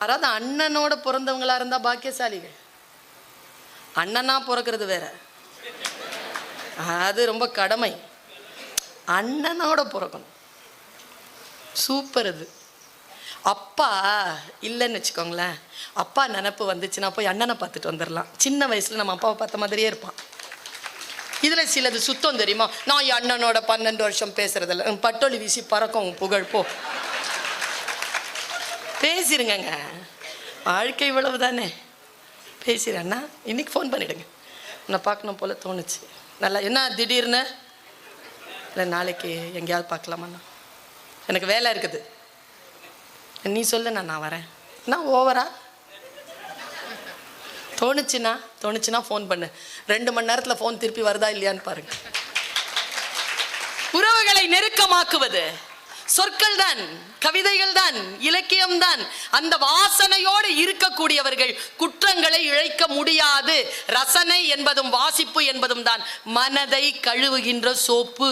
யாராவது அண்ணனோட பிறந்தவங்களா இருந்தா பாக்கியசாலிகள். அண்ணனா பிறக்கிறது வேற, அது ரொம்ப கடமை. அண்ணனோட பிறக்கணும், சூப்பர். அது அப்பா இல்லைன்னு வச்சுக்கோங்களேன், அப்பா நினப்பு வந்துச்சுன்னா போய் அண்ணனை பார்த்துட்டு வந்துடலாம். சின்ன வயசுல நம்ம அப்பாவை பார்த்த மாதிரியே இருப்பான். இதுல சிலது சுத்தம் தெரியுமா? நான் என் அண்ணனோட 12 வருஷம் பேசுறதில்ல, பட்டொலி வீசி பறக்கும் புகழ் போ. பேசிருங்க, வாழ்க்கை இவ்வளவு தானே. பேசிடுறேன்னா இன்னைக்கு ஃபோன் பண்ணிடுங்க, நான் பார்க்கணும் போல தோணுச்சு. நல்லா என்ன திடீர்னு இல்லை நாளைக்கு எங்கேயாவது பார்க்கலாமாண்ணா, எனக்கு வேலை இருக்குது, நீ சொல்லு நான் வரேன். நான் ஓவரா தோணுச்சுன்னா ஃபோன் பண்ணு. 2 மணி நேரத்தில் ஃபோன் திருப்பி வருதா இல்லையான்னு பாருங்க. உறவுகளை நெருக்கமாக்குவது சொற்கள் தான், கவிதைகள் தான், இலக்கியம் தான். அந்த வாசனையோடு இருக்கக்கூடியவர்கள் குற்றங்களை இழைக்க முடியாது. ரசனை என்பதும் வாசிப்பு என்பதும் தான் மனதை கழுவுகின்ற சோப்பு.